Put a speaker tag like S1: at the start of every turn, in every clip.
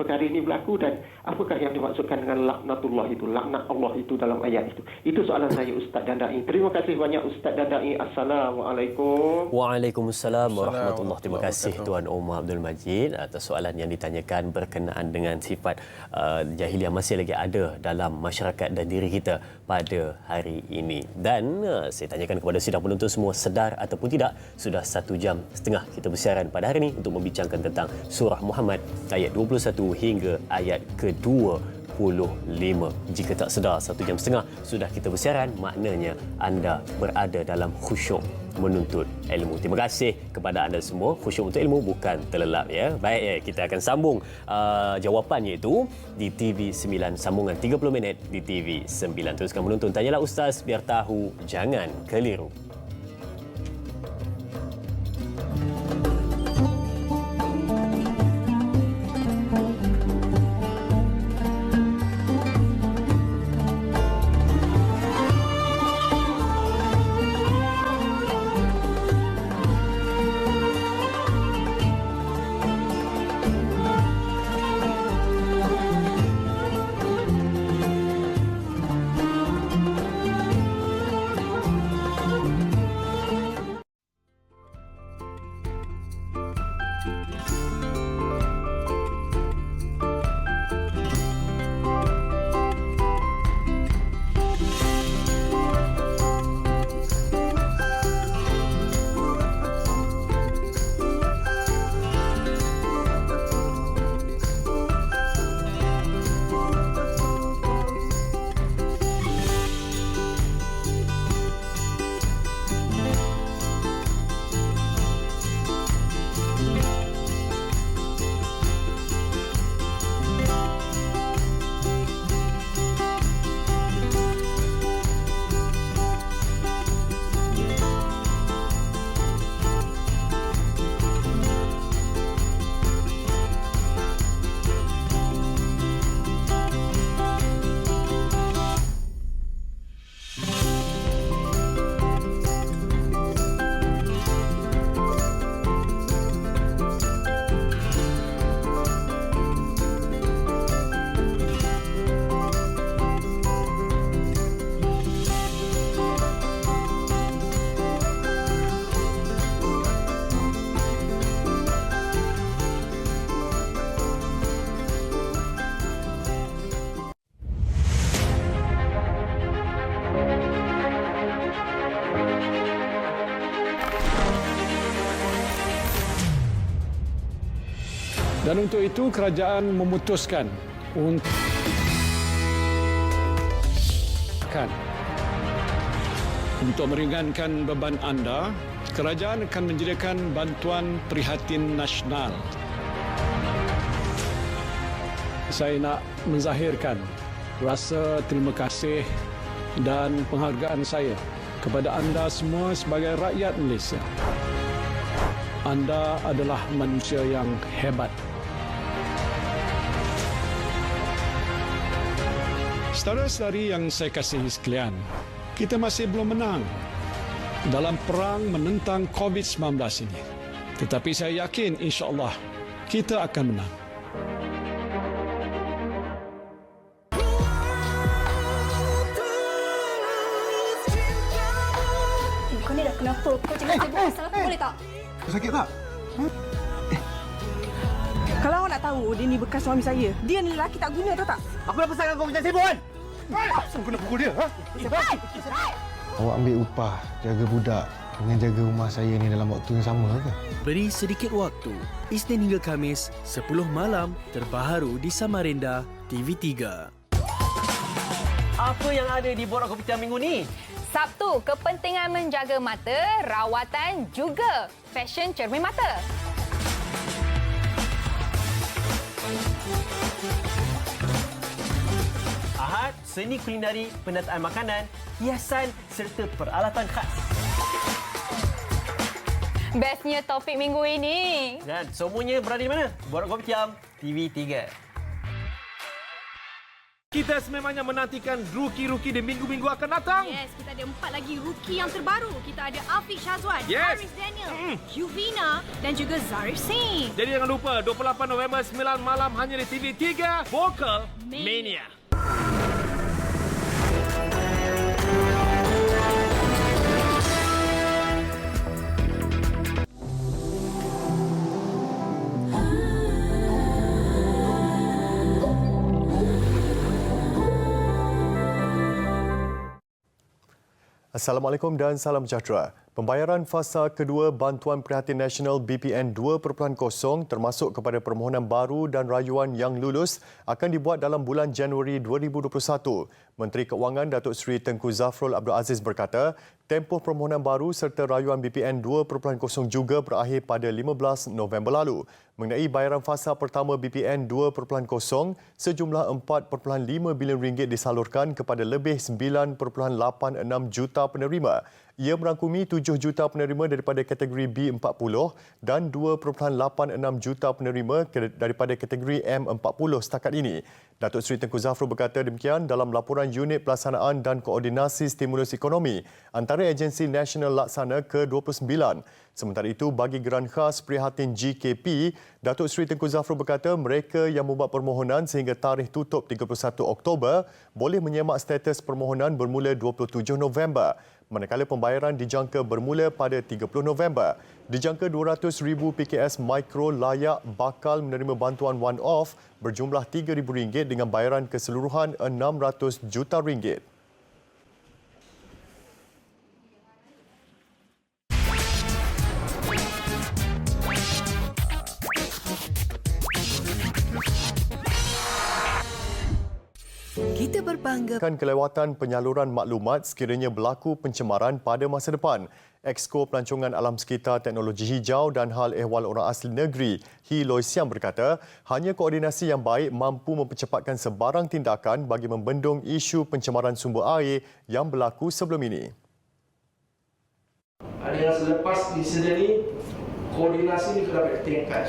S1: perkara ini berlaku dan apakah yang dimaksudkan dengan laknatullah itu, laknat Allah itu dalam ayat itu. Itu soalan saya, Ustaz dan Da'i. Terima kasih banyak, Ustaz dan Da'i. Assalamualaikum.
S2: Waalaikumsalam warahmatullahi. Terima kasih Tuan Omar Abdul Majid atas soalan yang ditanyakan berkenaan dengan sifat jahiliah masih lagi ada dalam masyarakat dan diri kita pada hari ini. Dan saya tanyakan kepada sidang penonton semua, sedar ataupun tidak, sudah 1 jam setengah kita bersiaran pada hari ini untuk membincangkan tentang surah Muhammad ayat 21 hingga ayat ke-25. Jika tak sedar 1 jam setengah sudah kita bersiaran, maknanya anda berada dalam khusyuk menuntut ilmu. Terima kasih kepada anda semua. Khusyuk untuk ilmu bukan terlelap, ya. Baik, ya, kita akan sambung jawapannya itu di TV9, sambungan 30 minit di TV9. Teruskan menonton Tanyalah Ustaz, biar tahu jangan keliru.
S3: Dan untuk itu kerajaan memutuskan untuk meringankan beban anda, kerajaan akan menyediakan bantuan prihatin nasional. Saya nak menzahirkan rasa terima kasih dan penghargaan saya kepada anda semua sebagai rakyat Malaysia. Anda adalah manusia yang hebat. Saudara-saudari yang saya kasihi sekalian, kita masih belum menang dalam perang menentang COVID-19 ini. Tetapi saya yakin insya-Allah kita akan menang.
S4: Kau ni dah kenapa? Kau jangan sibuk masalah aku, boleh tak?
S5: Kau sakit tak?
S6: Kalau awak nak tahu, dia ni bekas suami saya. Dia ni lelaki tak guna, tahu tak?
S5: Aku dah pesan kau jangan sibuk kan? Asal kau nak pukul dia? Ha? Awak ambil upah jaga budak dengan jaga rumah saya ni dalam waktu yang sama ke?
S7: Beri sedikit waktu. Isnin hingga Khamis, 10 malam, terbaharu di Samarinda, TV3.
S2: Apa yang ada di Borak Kopitiam minggu ni?
S4: Sabtu, kepentingan menjaga mata, rawatan juga fashion cermin mata.
S2: Ahad, seni kulinari, penataan makanan, hiasan serta peralatan khas.
S4: Bestnya topik minggu ini.
S2: Dan semuanya berada di mana? Borak Kopitiam TV3.
S8: Kita sememangnya menantikan rookie-rookie di minggu-minggu akan datang.
S6: Yes, kita ada 4 lagi rookie yang terbaru. Kita ada Afiq Shazwan, Haris Daniel, Juvina dan juga Zarif Singh.
S8: Jadi jangan lupa 28 November 9 malam hanya di TV3 Vocal Mania.
S9: Assalamualaikum dan salam sejahtera. Pembayaran fasa kedua Bantuan Prihatin Nasional BPN 2.0 termasuk kepada permohonan baru dan rayuan yang lulus akan dibuat dalam bulan Januari 2021. Menteri Keuangan Datuk Seri Tengku Zafrul Abdul Aziz berkata, tempoh permohonan baru serta rayuan BPN 2.0 juga berakhir pada 15 November lalu. Mengenai bayaran fasa pertama BPN 2.0, sejumlah 4.5 bilion ringgit disalurkan kepada lebih 9.86 juta penerima. Ia merangkumi 7 juta penerima daripada kategori B40 dan 2.86 juta penerima daripada kategori M40 setakat ini. Datuk Seri Tengku Zafrul berkata demikian dalam laporan Unit Pelaksanaan dan Koordinasi Stimulus Ekonomi antara Agensi Nasional Laksana ke-29. Sementara itu, bagi Geran Khas Prihatin GKP, Datuk Seri Tengku Zafrul berkata mereka yang membuat permohonan sehingga tarikh tutup 31 Oktober boleh menyemak status permohonan bermula 27 November. Manakala pembayaran dijangka bermula pada 30 November. Dijangka 200,000 PKS Mikro layak bakal menerima bantuan one-off berjumlah RM3,000 dengan bayaran keseluruhan RM600 juta.
S7: Kita berbangga
S9: Kelewatan penyaluran maklumat sekiranya berlaku pencemaran pada masa depan. Exco Pelancongan Alam Sekitar Teknologi Hijau dan Hal Ehwal Orang Asli Negeri, He Loy Siam berkata, hanya koordinasi yang baik mampu mempercepatkan sebarang tindakan bagi membendung isu pencemaran sumber air yang berlaku sebelum ini.
S10: Yang selepas insiden ini, koordinasi ini kena ditingkatkan.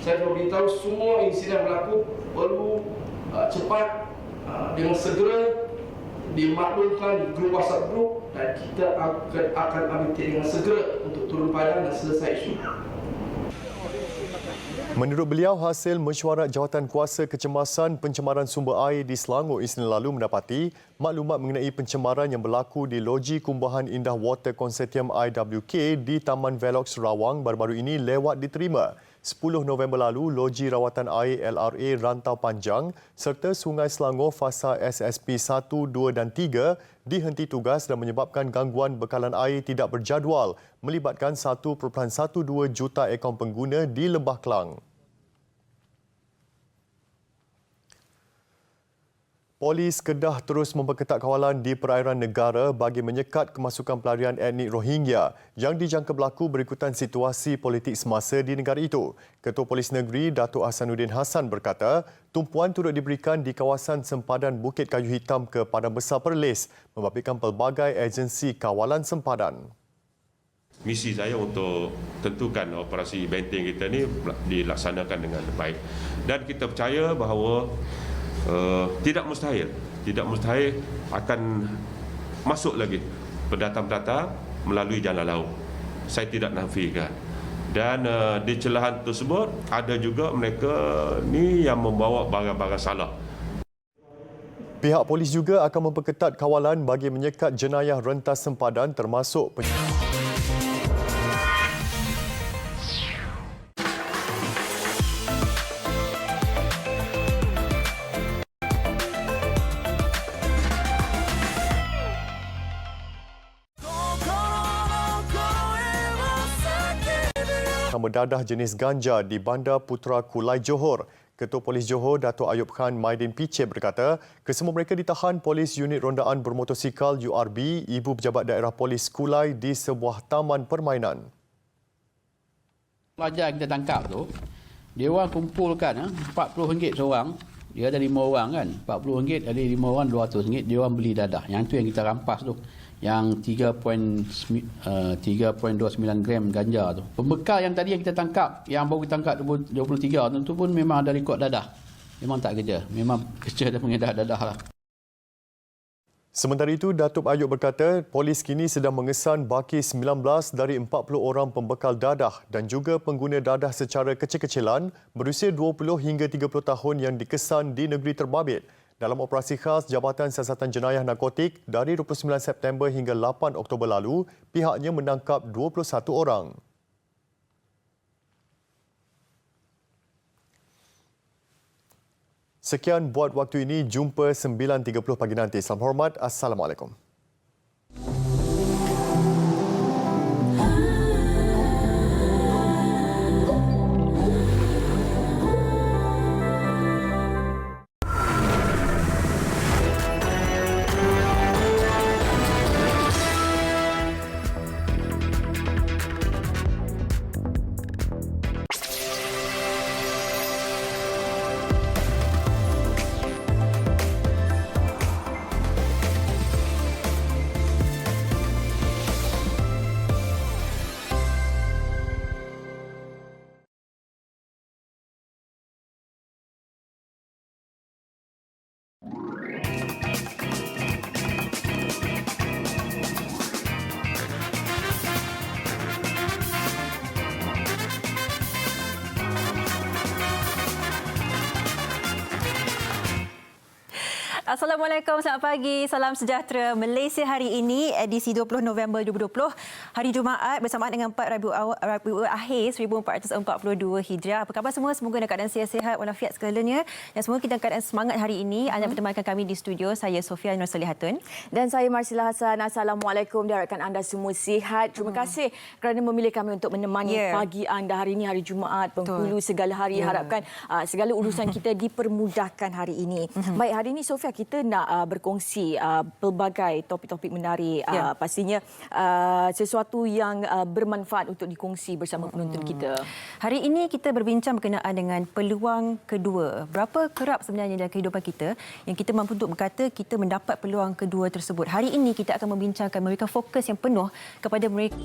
S10: Saya beritahu semua insiden berlaku perlu cepat dengan segera dimaklumkan di grup WhatsApp grup dan kita akan ambil dengan segera untuk turun padang dan selesai isu.
S9: Menurut beliau, hasil mesyuarat Jawatankuasa Kecemasan Pencemaran Sumber Air di Selangor Isnin lalu mendapati maklumat mengenai pencemaran yang berlaku di Loji Kumbahan Indah Water Consortium IWK di Taman Velox Rawang baru-baru ini lewat diterima. 10 November lalu, Loji Rawatan Air LRA Rantau Panjang serta Sungai Selangor fasa SSP 1, 2 dan 3 dihenti tugas dan menyebabkan gangguan bekalan air tidak berjadual melibatkan 1.12 juta akaun pengguna di Lembah Kelang. Polis Kedah terus memperketat kawalan di perairan negara bagi menyekat kemasukan pelarian etnik Rohingya yang dijangka berlaku berikutan situasi politik semasa di negara itu. Ketua Polis Negeri Datuk Hasanuddin Hassan berkata, tumpuan turut diberikan di kawasan sempadan Bukit Kayu Hitam ke Padang Besar Perlis membabitkan pelbagai agensi kawalan sempadan.
S11: Misi saya untuk tentukan operasi benteng kita ni dilaksanakan dengan baik dan kita percaya bahawa tidak mustahil akan masuk lagi pendatang-pendatang melalui jalan laut. Saya tidak nafikan. Dan di celahan tersebut ada juga mereka ni yang membawa barang-barang salah.
S9: Pihak polis juga akan memperketat kawalan bagi menyekat jenayah rentas sempadan termasuk berdadah jenis ganja di Bandar Putra Kulai Johor. Ketua Polis Johor, Datuk Ayub Khan Maidin Piche berkata, kesemua mereka ditahan Polis Unit Rondaan Bermotosikal URB, Ibu Pejabat Daerah Polis Kulai di sebuah taman permainan.
S12: Pelajar kita tangkap tu, dia orang kumpulkan RM40 seorang. Dia ada 5 orang kan, RM40 ada 5 orang RM200. Dia orang beli dadah. Yang tu yang kita rampas tu. Yang 3.29 gram ganja tu. Pembekal yang tadi yang kita tangkap, yang baru kita tangkap 23 tu pun memang ada rekod dadah. memang tak kerja. Memang kerja dan mengedah dadah lah.
S9: Sementara itu, Datuk Ayub berkata, polis kini sedang mengesan baki 19 dari 40 orang pembekal dadah dan juga pengguna dadah secara kecil-kecilan berusia 20 hingga 30 tahun yang dikesan di negeri terbabit. Dalam operasi khas Jabatan Siasatan Jenayah Narkotik dari 29 September hingga 8 Oktober lalu, pihaknya menangkap 21 orang. Sekian buat waktu ini. Jumpa 9.30 pagi nanti. Salam hormat. Assalamualaikum.
S13: Assalamualaikum, selamat pagi. Salam sejahtera. Malaysia hari ini, edisi 20 November 2020, hari Jumaat bersamaan dengan 4 Rabiul Akhir 1442 Hijrah. Apa khabar semua? Semoga dalam keadaan sihat walafiat segalanya. Dan semua kita dalam keadaan semangat hari ini. Anda bertemankan kami di studio. Saya Sofia Nur Salihatun.
S14: Dan saya Marsila Hassan. Assalamualaikum. Diharapkan anda semua sihat. Terima kasih kerana memilih kami untuk menemani pagi anda hari ini, hari Jumaat. Penghulu segala hari. Harapkan segala urusan kita dipermudahkan hari ini. Baik, hari ini Sofia, kita nak berkongsi pelbagai topik-topik menarik. Pastinya sesuatu yang bermanfaat untuk dikongsi bersama penonton kita.
S13: Hari ini kita berbincang berkenaan dengan peluang kedua. Berapa kerap sebenarnya dalam kehidupan kita yang kita mampu untuk berkata kita mendapat peluang kedua tersebut. Hari ini kita akan membincangkan, memberikan fokus yang penuh kepada mereka.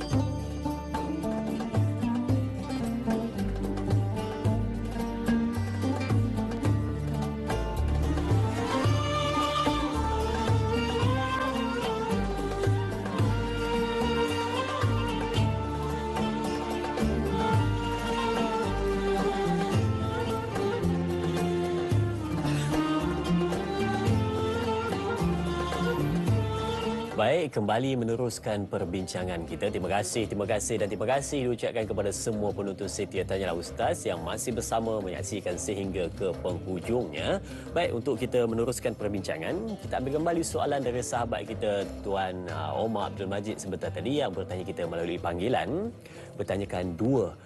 S2: Baik, kembali meneruskan perbincangan kita. Terima kasih dan terima kasih diucapkan kepada semua penonton setia Tanyalah Ustaz yang masih bersama menyaksikan sehingga ke penghujungnya. Baik, untuk kita meneruskan perbincangan, kita ambil kembali soalan dari sahabat kita Tuan Omar Abdul Majid sebentar tadi yang bertanya kita melalui panggilan. Bertanyakan dua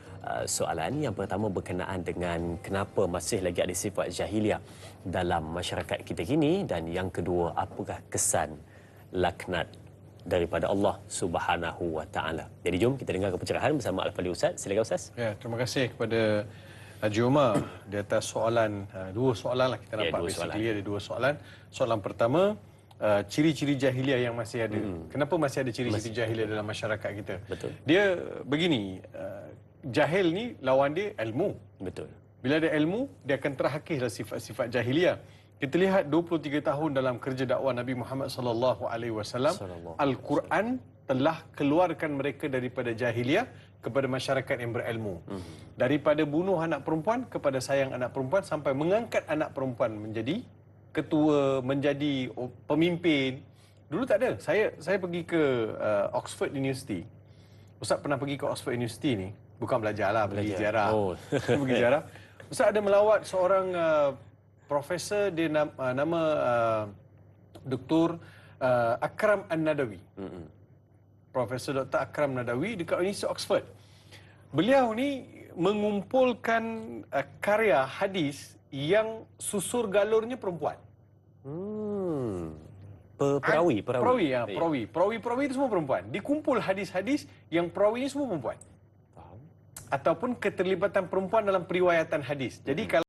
S2: soalan. Yang pertama berkenaan dengan kenapa masih lagi ada sifat jahiliah dalam masyarakat kita kini, dan yang kedua, apakah kesan laknat daripada Allah Subhanahu wa taala. Jadi jom kita dengar pencerahan bersama Al-Fadhil Ustaz. Silakan Ustaz.
S5: Ya, terima kasih kepada Haji Omar di atas soalan, dua soalan lah kita nampak. Basically ada dua soalan. Soalan pertama, ciri-ciri jahiliah yang masih ada. Kenapa masih ada ciri-ciri jahiliah dalam masyarakat kita?
S2: Betul.
S5: Dia begini, jahil ni lawan dia ilmu.
S2: Betul.
S5: Bila ada ilmu, dia akan terhakislah sifat-sifat jahiliah. Kita lihat 23 tahun dalam kerja dakwah Nabi Muhammad sallallahu alaihi wasallam, Al-Quran telah keluarkan mereka daripada jahiliah kepada masyarakat yang berilmu. Daripada bunuh anak perempuan kepada sayang anak perempuan, sampai mengangkat anak perempuan menjadi ketua, menjadi pemimpin. Dulu tak ada. Saya pergi ke Oxford University. Ustaz pernah pergi ke Oxford University ni, bukan belajarlah, pergi ziarah. Pergi ziarah. Ustaz ada melawat seorang profesor, dia nama Dr. Akram An-Nadawi. Profesor Dr. Akram Nadawi dekat Universiti Oxford. Beliau ni mengumpulkan karya hadis yang susur galurnya perempuan. Perawi itu semua perempuan. Dikumpul hadis-hadis yang perawi ini semua perempuan. Ataupun keterlibatan perempuan dalam periwayatan hadis. Jadi kalau